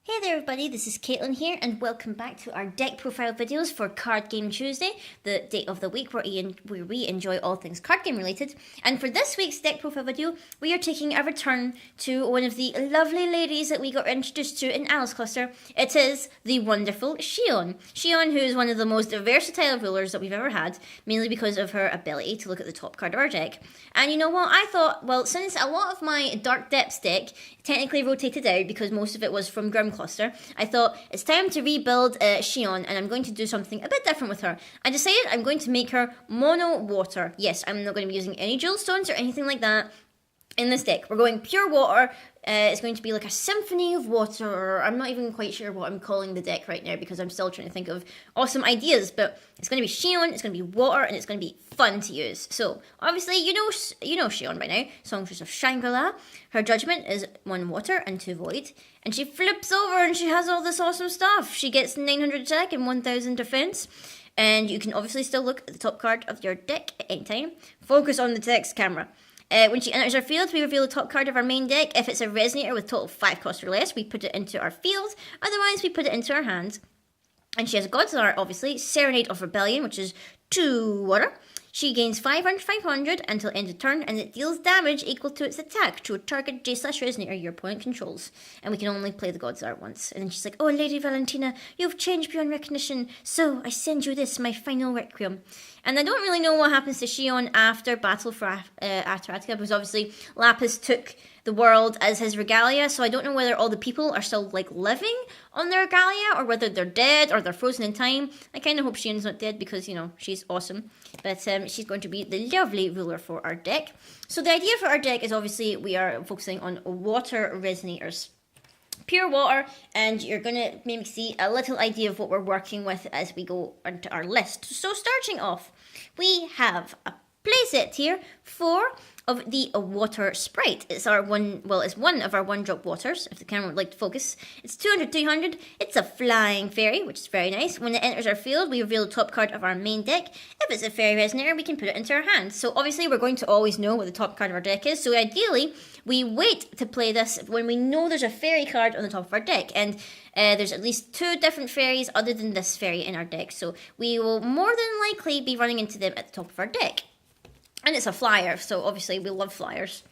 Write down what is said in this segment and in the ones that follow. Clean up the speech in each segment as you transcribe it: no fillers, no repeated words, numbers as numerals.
Hey there everybody, this is Caitlin here and welcome back to our deck profile videos for Card Game Tuesday, the day of the week where we enjoy all things card game related. And for this week's deck profile video, we are taking a return to one of the lovely ladies that we got introduced to in Alice Cluster. It is the wonderful Shion. Shion, who is one of the most versatile rulers that we've ever had, mainly because of her ability to look at the top card of our deck. And you know what, I thought, well, since a lot of my Dark Depths deck technically rotated out because most of it was from Grim Cluster, I thought it's time to rebuild Shion, and I'm going to do something a bit different with her. I decided I'm going to make her mono water. Yes, I'm not going to be using any jewel stones or anything like that in this deck. We're going pure water. It's going to be like a symphony of water, or I'm not even quite sure what I'm calling the deck right now because I'm still trying to think of awesome ideas, but it's going to be Shion, it's going to be water, and it's going to be fun to use. So, obviously, you know Shion by now, Songstress of Shangri-La. Her judgment is 1 water and 2 void, and she flips over and she has all this awesome stuff. She gets 900 attack and 1000 defense. And you can obviously still look at the top card of your deck at any time. Focus on the text camera. When she enters our field, we reveal the top card of our main deck. If it's a Resonator with total 5 cost or less, we put it into our field. Otherwise, we put it into our hand. And she has a God's Art, obviously. Serenade of Rebellion, which is 2 water. She gains 500 until end of turn, and it deals damage equal to its attack to a target J/Resonator your opponent controls. And we can only play the God's Art once. And then she's like, "Oh, Lady Valentina, you've changed beyond recognition, so I send you this, my final requiem." And I don't really know what happens to Shion after Battle for Ataratica, because obviously Lapis took the world as his Regalia, so I don't know whether all the people are still like living on their Regalia, or whether they're dead, or they're frozen in time. I kind of hope Shion's not dead, because, you know, she's awesome. But she's going to be the lovely ruler for our deck. So the idea for our deck is obviously we are focusing on water resonators. Pure water, and you're going to maybe see a little idea of what we're working with as we go into our list. So starting off, we have a playset here for of the Water Sprite. It's our it's one of our 1-drop waters, if the camera would like to focus. It's 200. It's a flying fairy, which is very nice. When it enters our field, we reveal the top card of our main deck. If it's a fairy resonator, we can put it into our hand. So obviously we're going to always know what the top card of our deck is, so ideally we wait to play this when we know there's a fairy card on the top of our deck, and there's at least 2 different fairies other than this fairy in our deck, so we will more than likely be running into them at the top of our deck. And it's a flyer, so obviously we love flyers.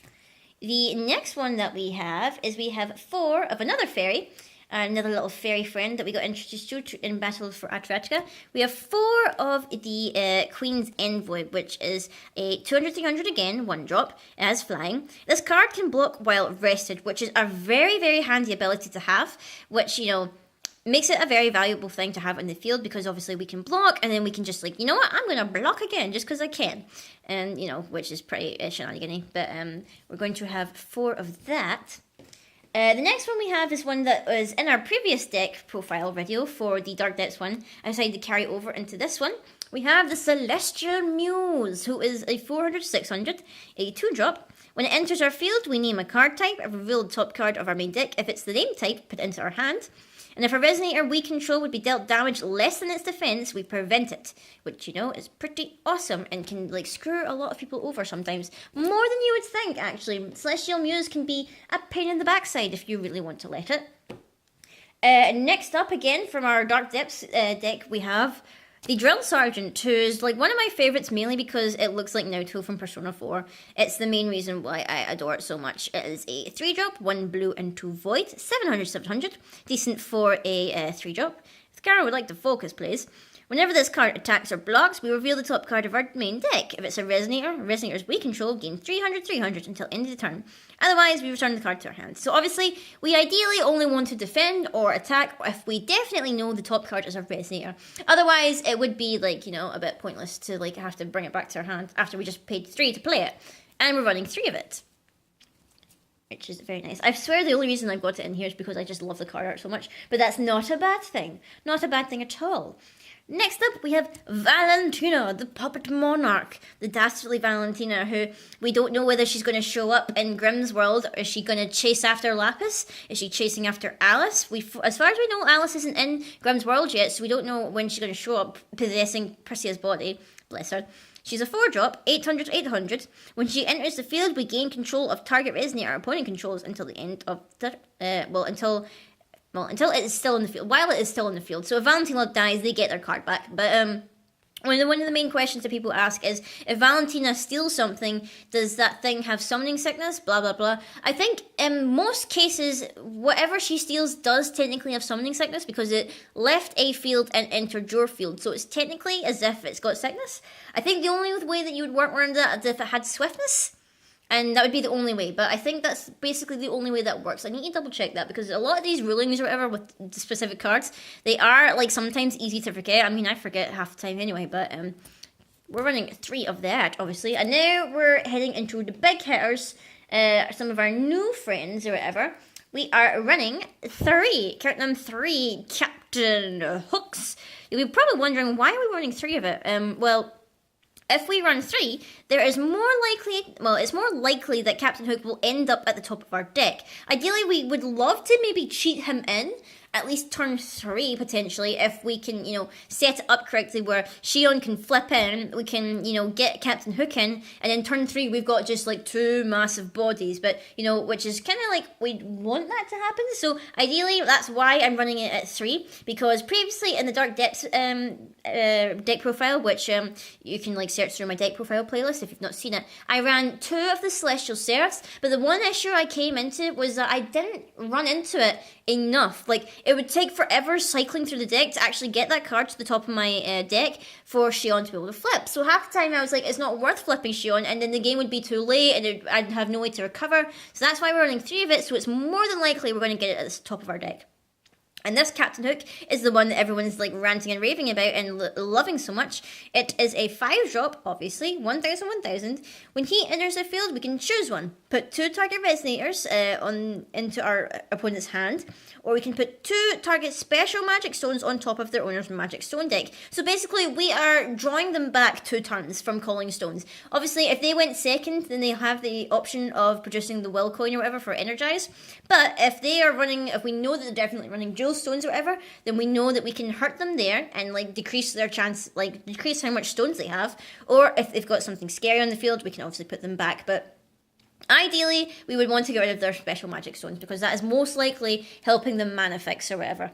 The next one that we have is we have 4 of another fairy, another little fairy friend that we got introduced to in Battle for Ataratica. We have 4 of the Queen's Envoy, which is a 200 again, 1-drop, it has flying. This card can block while rested, which is a very, very handy ability to have, which, you know, makes it a very valuable thing to have in the field, because obviously we can block, and then we can just like, you know what, I'm going to block again just because I can. And, you know, which is pretty shenanigan-y. But we're going to have 4 of that. The next one we have is one that was in our previous deck profile video for the Dark Depths one. I decided to carry over into this one. We have the Celestial Muse, who is a 400, a 2-drop. When it enters our field, we name a card type and reveal the top card of our main deck. If it's the name type, put it into our hand. And if a Resonator we control would be dealt damage less than its defense, we prevent it. Which, you know, is pretty awesome and can, like, screw a lot of people over sometimes. More than you would think, actually. Celestial Muse can be a pain in the backside if you really want to let it. Next up, again, from our Dark Depths deck, we have the Drill Sergeant, who's like one of my favourites, mainly because it looks like Naruto from Persona 4. It's the main reason why I adore it so much. It is a 3-drop, 1 blue and 2 void, 700. Decent for a 3-drop. If the camera would like to focus, please. Whenever this card attacks or blocks, we reveal the top card of our main deck. If it's a Resonator, Resonators we control gain 300 until end of the turn. Otherwise, we return the card to our hand. So obviously, we ideally only want to defend or attack if we definitely know the top card is a Resonator. Otherwise, it would be, like, you know, a bit pointless to, like, have to bring it back to our hand after we just paid 3 to play it. And we're running 3 of it, which is very nice. I swear the only reason I've got it in here is because I just love the card art so much. But that's not a bad thing. Not a bad thing at all. Next up, we have Valentina, the Puppet Monarch, the dastardly Valentina, who we don't know whether she's going to show up in Grimm's world, or is she going to chase after Lapis? Is she chasing after Alice? As far as we know, Alice isn't in Grimm's world yet, so we don't know when she's going to show up possessing Priscia's body. Bless her. She's a 4-drop, 800. When she enters the field, we gain control of target Resonator our opponent controls until the end of the, until Well, until it is still in the field. While it is still in the field. So if Valentinal dies, they get their card back. But one of the main questions that people ask is, if Valentina steals something, does that thing have summoning sickness? Blah, blah, blah. I think in most cases, whatever she steals does technically have summoning sickness because it left a field and entered your field. So it's technically as if it's got sickness. I think the only way that you would work around that is if it had swiftness. And that would be the only way. But I think that's basically the only way that works. I need to double check that because a lot of these rulings or whatever with specific cards, they are like sometimes easy to forget. I mean, I forget half the time anyway, but we're running 3 of that, obviously. And now we're heading into the big hitters, some of our new friends or whatever. We are running 3, count them 3, Captain Hooks. You'll be probably wondering, why are we running 3 of it? Well, if we run 3, it's more likely that Captain Hook will end up at the top of our deck. Ideally, we would love to maybe cheat him in, at least turn 3 potentially, if we can, set it up correctly where Shion can flip in, we can, get Captain Hook in, and then turn 3 we've got just like 2 massive bodies, but, which is kind of like, we'd want that to happen, so ideally that's why I'm running it at 3, because previously in the Dark Depths deck profile, which you can like search through my deck profile playlist if you've not seen it, I ran 2 of the Celestial Seraphs, but the one issue I came into was that I didn't run into it enough. Like, it would take forever cycling through the deck to actually get that card to the top of my deck for Shion to be able to flip. So half the time I was like, it's not worth flipping Shion, and then the game would be too late and I'd have no way to recover. So that's why we're running 3 of it, so it's more than likely we're going to get it at the top of our deck. And this Captain Hook is the one that everyone's like ranting and raving about and loving so much. It is a 5-drop, obviously, 1000, 1000. When he enters the field, we can choose one. Put 2 target Resonators into our opponent's hand, or we can put 2 target special magic stones on top of their owner's magic stone deck. So basically, we are drawing them back 2 turns from calling stones. Obviously, if they went second, then they have the option of producing the will coin or whatever for energize. But if we know that they're definitely running dual stones or whatever, then we know that we can hurt them there and like decrease their chance, like decrease how much stones they have. Or if they've got something scary on the field, we can obviously put them back. But ideally, we would want to get rid of their special magic stones because that is most likely helping them mana fix or whatever.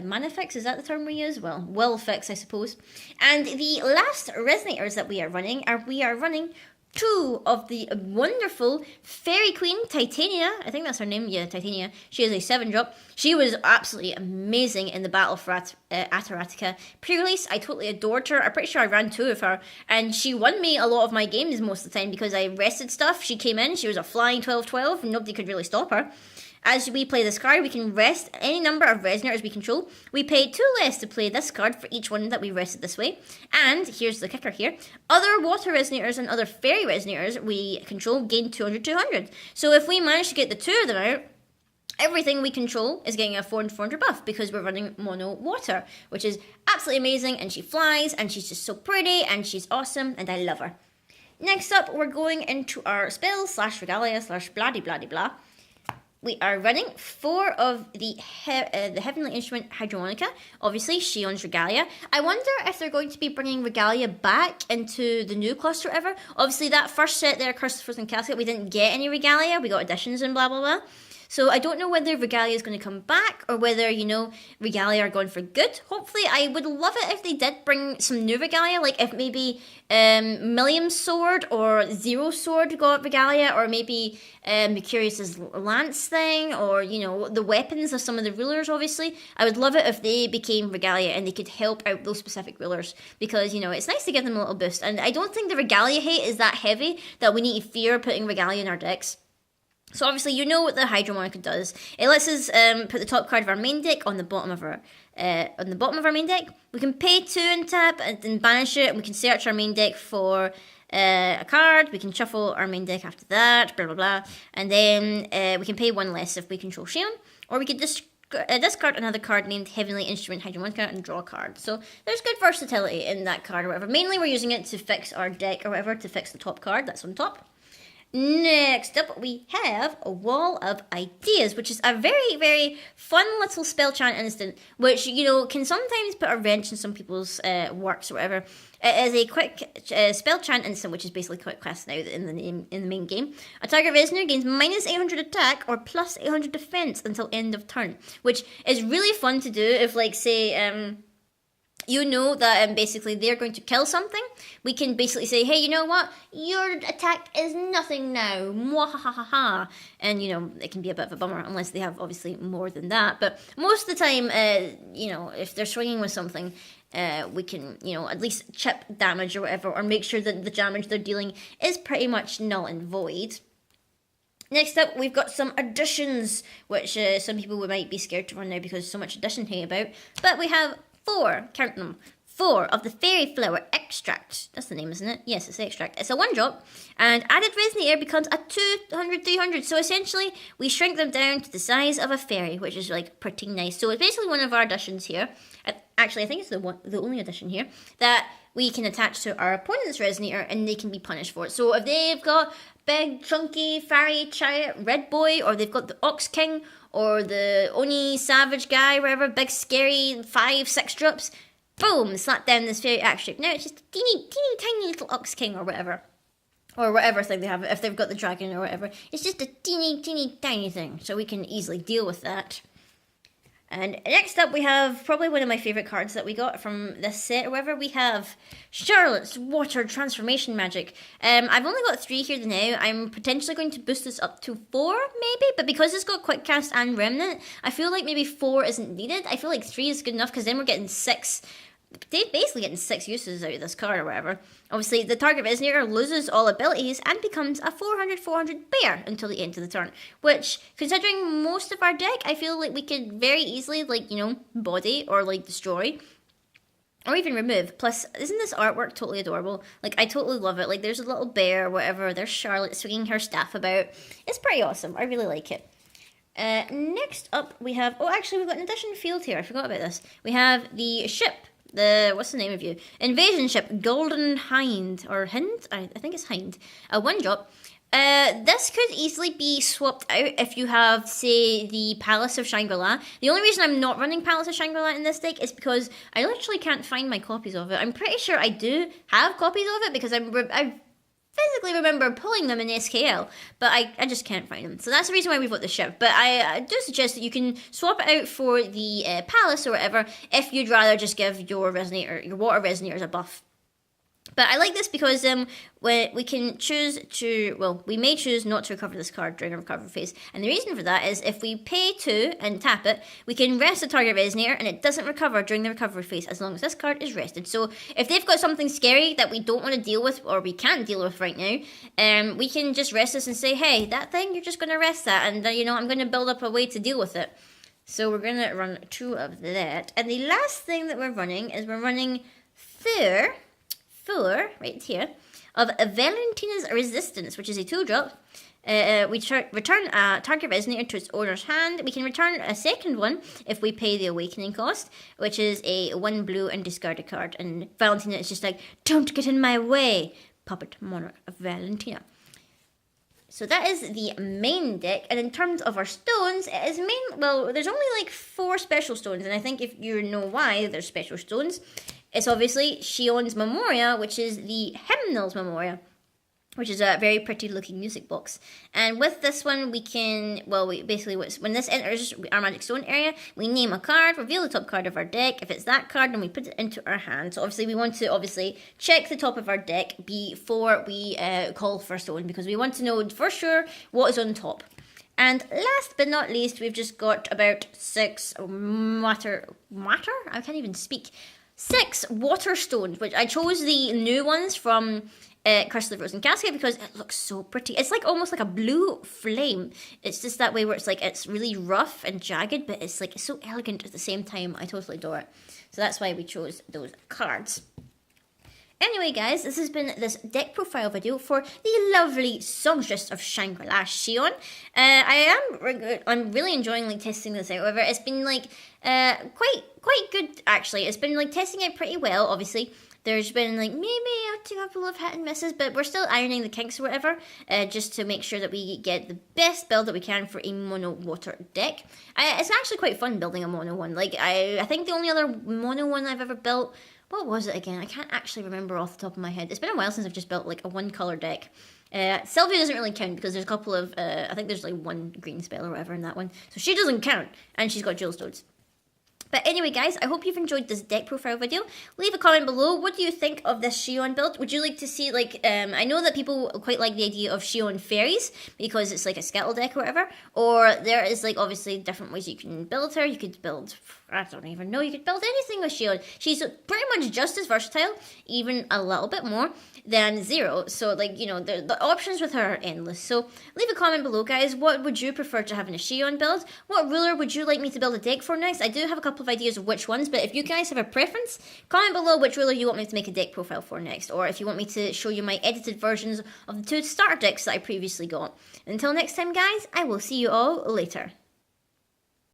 Mana fix, is that the term we use? Well, will fix, I suppose. And the last resonators that we are running 2 of the wonderful Fairy Queen, Titania. I think that's her name. Yeah, Titania. She is a 7-drop. She was absolutely amazing in the battle for Ataratica. Pre-release, I totally adored her. I'm pretty sure I ran 2 of her. And she won me a lot of my games most of the time because I rested stuff. She came in, she was a flying 12-12, and nobody could really stop her. As we play this card, we can rest any number of Resonators we control. We pay 2 less to play this card for each one that we rested this way. And here's the kicker here. Other Water Resonators and other Fairy Resonators we control gain 200-200. So if we manage to get the 2 of them out, everything we control is getting a 400 buff because we're running mono water, which is absolutely amazing. And she flies, and she's just so pretty, and she's awesome, and I love her. Next up, we're going into our spells / regalia / blah-de-blah-de-blah. We are running 4 of the Heavenly Instrument Hydromonica, obviously Shion's Regalia. I wonder if they're going to be bringing Regalia back into the new cluster ever. Obviously that first set there, Curse of Frozen Casket, we didn't get any Regalia, we got additions and blah blah blah. So I don't know whether Regalia is going to come back or whether, Regalia are gone for good. Hopefully, I would love it if they did bring some new Regalia, like if maybe Milliam's Sword or Zero Sword got Regalia, or maybe Mercurius's Lance thing, or, the weapons of some of the rulers, obviously. I would love it if they became Regalia and they could help out those specific rulers because, it's nice to give them a little boost. And I don't think the Regalia hate is that heavy that we need to fear putting Regalia in our decks. So obviously you know what the Hydromonica does. It lets us put the top card of our main deck on the bottom of our main deck. We can pay 2 and tap and then banish it, and we can search our main deck for a card. We can shuffle our main deck after that, blah blah blah, and then we can pay 1 less if we control Shion, or we could discard another card named Heavenly Instrument Hydromonica and draw a card. So there's good versatility in that card or whatever. Mainly we're using it to fix our deck or whatever, to fix the top card that's on top. Next up, we have a Wall of Ideas, which is a very, very fun little spell chant instant, which, you know, can sometimes put a wrench in some people's works or whatever. It is a quick spell chant instant, which is basically quick cast now in the main game. A target resonator gains minus 800 attack or plus 800 defense until end of turn, which is really fun to do if, like, say, you know that basically they're going to kill something. We can basically say, hey, you know what? Your attack is nothing now. Mwahahaha. And, you know, it can be a bit of a bummer unless they have obviously more than that. But most of the time, you know, if they're swinging with something, we can, you know, at least chip damage or whatever, or make sure that the damage they're dealing is pretty much null and void. Next up, we've got some additions, which some people might be scared to run now because there's so much addition hanging about. But we have 4, count them, 4 of the Fairy Flower Extract. That's the name, isn't it? Yes, it's extract. It's a 1-drop, and added Resonator becomes a 200, 300. So essentially, we shrink them down to the size of a fairy, which is like pretty nice. So it's basically one of our additions here. Actually, I think it's the only addition here that we can attach to our opponent's Resonator, and they can be punished for it. So if they've got big, chunky, fairy chariot, red boy, or they've got the Ox King, or the Oni Savage guy, whatever, big, scary 5, 6 drops, boom, slap down this fairy extract. Now it's just a teeny, tiny little Ox King or whatever. Or whatever thing they have, if they've got the dragon or whatever. It's just a teeny, tiny thing, so we can easily deal with that. And next up, we have probably one of my favourite cards that we got from this set or whatever. We have Charlotte's Water Transformation Magic. I've only got 3 here now. I'm potentially going to boost this up to 4, maybe. But because it's got Quick Cast and Remnant, I feel like maybe 4 isn't needed. I feel like 3 is good enough because then we're getting 6. They're basically getting 6 uses out of this card or whatever. Obviously, the target Resonator loses all abilities and becomes a 400/400 bear until the end of the turn. Which, considering most of our deck, I feel like we could very easily, like, you know, body or, like, destroy. Or even remove. Plus, isn't this artwork totally adorable? Like, I totally love it. Like, there's a little bear, whatever. There's Charlotte swinging her staff about. It's pretty awesome. I really like it. Next up, we have... Oh, actually, we've got an addition field here. I forgot about this. We have the ship. What's the name of you? Invasion ship, Golden Hind, or Hind? I think it's Hind. A 1-drop. This could easily be swapped out if you have, say, the Palace of Shangri-la. The only reason I'm not running Palace of Shangri-la in this deck is because I literally can't find my copies of it. I'm pretty sure I do have copies of it because I physically remember pulling them in SKL, but I just can't find them. So that's the reason why we've got the ship. But I do suggest that you can swap it out for the Palace or whatever if you'd rather just give your Resonator, your Water Resonators a buff. But I like this because we can choose to, well, we may choose not to recover this card during a recovery phase. And the reason for that is if we pay 2 and tap it, we can rest the target Resonator and it doesn't recover during the recovery phase as long as this card is rested. So if they've got something scary that we don't want to deal with or we can't deal with right now, we can just rest this and say, hey, that thing, you're just going to rest that. And, you know, I'm going to build up a way to deal with it. So we're going to run 2 of that. And the last thing that we're running is we're running 4, right here, of Valentina's Resistance, which is a 2-drop. We return a target Resonator to its owner's hand. We can return a second one if we pay the Awakening cost, which is a 1 blue and discard a card. And Valentina is just like, don't get in my way, Puppet Monarch of Valentina. So that is the main deck, and in terms of our stones, it is well, there's only like 4 special stones, and I think if you know why there's special stones, it's obviously Shion's Memoria, which is the Hymnal's Memoria, which is a very pretty looking music box. And with this one, we can, well, we basically, when this enters our Magic Stone area, we name a card, reveal the top card of our deck. If it's that card, then we put it into our hand. So obviously, we want to check the top of our deck before we call for a stone, because we want to know for sure what is on top. And last but not least, we've just got about 6 water? I can't even speak. 6 water stones, which I chose the new ones from Curse of the Frozen Casket because it looks so pretty. It's like almost like a blue flame. It's just that way where it's like it's really rough and jagged, but it's like it's so elegant at the same time. I totally adore it. So that's why we chose those cards. Anyway, guys, this has been this deck profile video for the lovely Songstress of Shangri-la, Shion. I'm really enjoying like testing this out. However, it's been like quite good actually. It's been like testing it pretty well. Obviously, There's been like maybe a couple of hit and misses, but we're still ironing the kinks or whatever, just to make sure that we get the best build that we can for a mono water deck. It's actually quite fun building a mono one. Like I think the only other mono one I've ever built, what was it again? I can't actually remember off the top of my head. It's been a while since I've just built like a one color deck. Sylvia doesn't really count because there's a couple of, I think there's like one green spell or whatever in that one. So she doesn't count, and she's got Jewel Stones. But anyway, guys, I hope you've enjoyed this deck profile video. Leave a comment below. What do you think of this Shion build? Would you like to see, like, I know that people quite like the idea of Shion fairies because it's like a skittle deck or whatever. Or there is, like, obviously different ways you can build her. You could build, I don't even know, you could build anything with Shion. She's pretty much just as versatile, even a little bit more than Zero. So, like, you know, the options with her are endless. So leave a comment below, guys. What would you prefer to have in a Shion build? What ruler would you like me to build a deck for next? I do have a couple of ideas of which ones, but if you guys have a preference, comment below which ruler you want me to make a deck profile for next, or if you want me to show you my edited versions of the 2 starter decks that I previously got. Until next time, guys, I will see you all later.